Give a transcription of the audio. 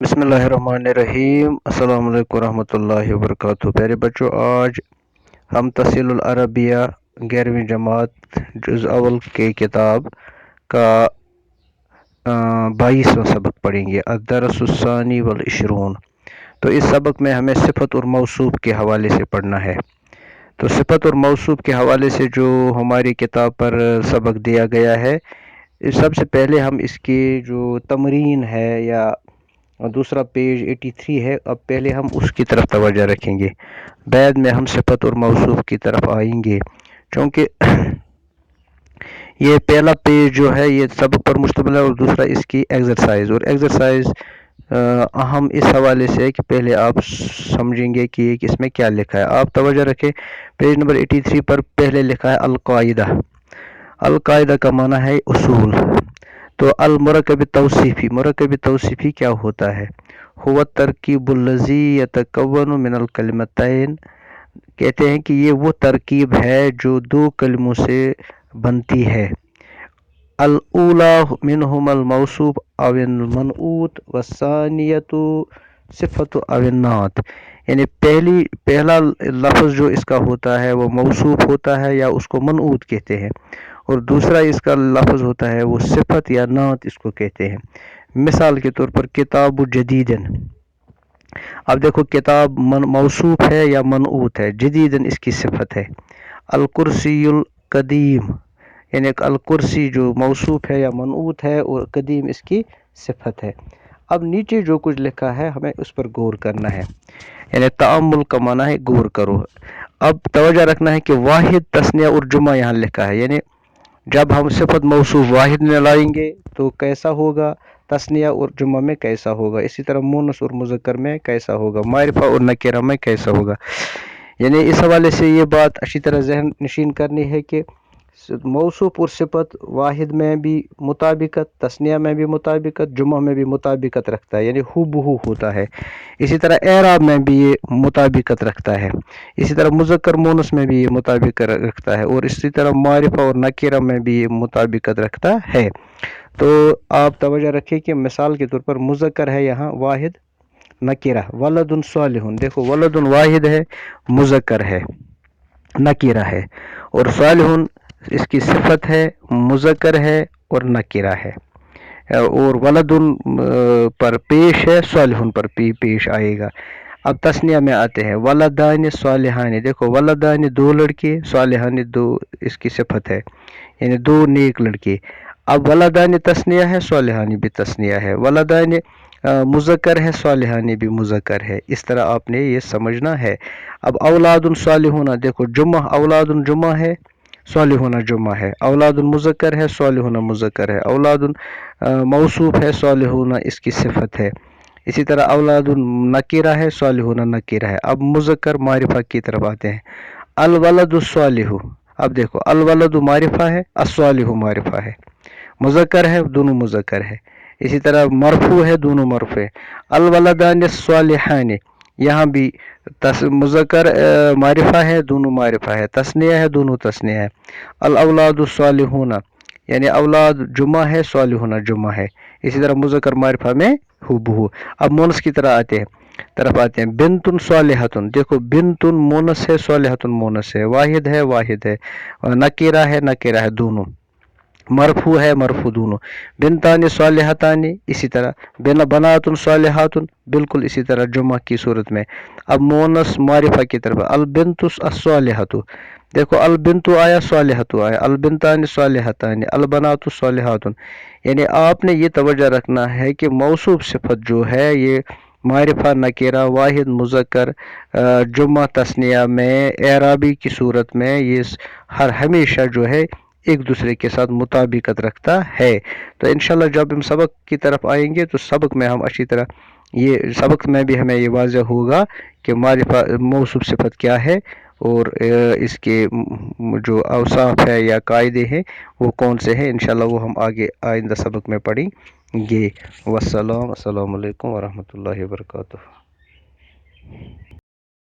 بسم اللہ الرحمن الرحیم۔ السلام علیکم ورحمۃ اللہ وبرکاتہ۔ پیارے بچوں، آج ہم تحصیل العربیہ 11ویں جماعت جز اول کے کتاب کا 22واں سبق پڑھیں گے، الدرس الثانی والعشرون۔ تو اس سبق میں ہمیں صفت اور موصوف کے حوالے سے پڑھنا ہے۔ تو صفت اور موصوف کے حوالے سے جو ہماری کتاب پر سبق دیا گیا ہے، سب سے پہلے ہم اس کی جو تمرین ہے یا دوسرا پیج 83 ہے، اب پہلے ہم اس کی طرف توجہ رکھیں گے، بعد میں ہم صفت اور موصوف کی طرف آئیں گے، چونکہ یہ پہلا پیج جو ہے یہ سبق پر مشتمل ہے اور دوسرا اس کی ایکسرسائز، اور ایکسرسائز اہم اس حوالے سے ہے کہ پہلے آپ سمجھیں گے کہ اس میں کیا لکھا ہے۔ آپ توجہ رکھیں، پیج نمبر 83 پر پہلے لکھا ہے القاعدہ۔ القاعدہ کا معنی ہے اصول۔ تو المرکب توصیفی، مرکب توصیفی کیا ہوتا ہے؟ هو الترکیب الذی یتکون من الکلمتین، کہتے ہیں کہ یہ وہ ترکیب ہے جو دو کلموں سے بنتی ہے۔ الاولی منہما الموصوف او المنعوت والثانیۃ صفت او النعت، یعنی پہلا لفظ جو اس کا ہوتا ہے وہ موصوف ہوتا ہے یا اس کو منعوت کہتے ہیں، اور دوسرا اس کا لفظ ہوتا ہے وہ صفت یا نعت اس کو کہتے ہیں۔ مثال کے طور پر کتاب جدیدن، اب دیکھو کتاب موصوف ہے یا منعوت ہے، جدیدن اس کی صفت ہے۔ الکرسی القدیم، یعنی الکرسی جو موصوف ہے یا منعوت ہے اور قدیم اس کی صفت ہے۔ اب نیچے جو کچھ لکھا ہے ہمیں اس پر غور کرنا ہے، یعنی تأمل کا معنی ہے غور کرو۔ اب توجہ رکھنا ہے کہ واحد، تثنیہ اور جمع یہاں لکھا ہے، یعنی جب ہم صفت موصوف واحد میں لائیں گے تو کیسا ہوگا، تثنیہ اور جمع میں کیسا ہوگا، اسی طرح مونث اور مذکر میں کیسا ہوگا، معرفہ اور نکرہ میں کیسا ہوگا۔ یعنی اس حوالے سے یہ بات اچھی طرح ذہن نشین کرنی ہے کہ موصوف اور صفت واحد میں بھی مطابقت، تثنیہ میں بھی مطابقت، جمع میں بھی مطابقت رکھتا ہے، یعنی ہو بہو ہوتا ہے۔ اسی طرح اعراب میں بھی یہ مطابقت رکھتا ہے، اسی طرح مذکر مونث میں بھی یہ مطابقت رکھتا ہے، اور اسی طرح معرفہ اور نکرہ میں بھی یہ مطابقت رکھتا ہے۔ تو آپ توجہ رکھیں کہ مثال کے طور پر مذکر ہے یہاں واحد نکرہ، ولد صالح، دیکھو ولد واحد ہے، مذکر ہے، نکرہ ہے، اور صالح اس کی صفت ہے، مذکر ہے اور نکرہ ہے، اور ولد پر پیش ہے، صالح پر پیش آئے گا۔ اب تثنیہ میں آتے ہیں، ولدان صالحان، دیکھو ولدان دو لڑکے، صالحان دو اس کی صفت ہے، یعنی دو نیک لڑکے۔ اب ولدان تثنیہ ہے، صالحان بھی تثنیہ ہے، ولدان مذکر ہے، صالحان بھی مذکر ہے، اس طرح آپ نے یہ سمجھنا ہے۔ اب اولاد صالحون، دیکھو جمع، اولاد جمع ہے، صالحون جمع ہے، اولاد مذکر ہے، صالحون مذکر ہے، اولاد موصوف ہے، صالحون اس کی صفت ہے، اسی طرح اولاد نکرہ ہے، صالحون نکرہ ہے۔ اب مذکر معرفہ کی طرف آتے ہیں، الولد الصالح، اب دیکھو الولد معرفہ ہے، الصالح معرفہ ہے، مذکر ہے، دونوں مذکر ہے، اسی طرح مرفوع ہے، دونوں مرفوع ہے۔ الولدان الصالحان، یہاں بھی مذکر معرفہ ہے، دونوں معرفہ ہے، تثنیہ ہے، دونوں تثنیہ ہے۔ الاولاد الصالحون، یعنی اولاد جمع ہے، صالحون جمع ہے، اسی طرح مذکر معرفہ میں ہو بہو۔ اب مونث کی طرف آتے ہیں، بنت صالحۃ، دیکھو بنت مونث ہے، صالحۃ مونث ہے، واحد ہے، واحد ہے، نکرہ ہے، دونوں، مرفوع ہے، مرفوع دونوں۔ بنتان صالحتان، اسی طرح بنات صالحات، بالکل اسی طرح جمع کی صورت میں۔ اب مونث معرفہ کی طرف، البنت الصالحۃ، دیکھو البنت آیا، صالحۃ آیا، البنتان صالحتان، البنات صالحات، یعنی آپ نے یہ توجہ رکھنا ہے کہ موصوف صفت جو ہے یہ معرفہ نکرہ واحد مذکر جمع تثنیہ میں اعرابی کی صورت میں یہ ہمیشہ جو ہے ایک دوسرے کے ساتھ مطابقت رکھتا ہے۔ تو انشاءاللہ جب ہم سبق کی طرف آئیں گے تو سبق میں ہم اچھی طرح سبق میں بھی ہمیں یہ واضح ہوگا کہ معرفہ موصوف صفت کیا ہے اور اس کے جو اوصاف ہے یا قاعدے ہیں وہ کون سے ہیں، انشاءاللہ وہ ہم آگے آئندہ سبق میں پڑھیں گے۔ السلام علیکم ورحمۃ اللہ وبرکاتہ۔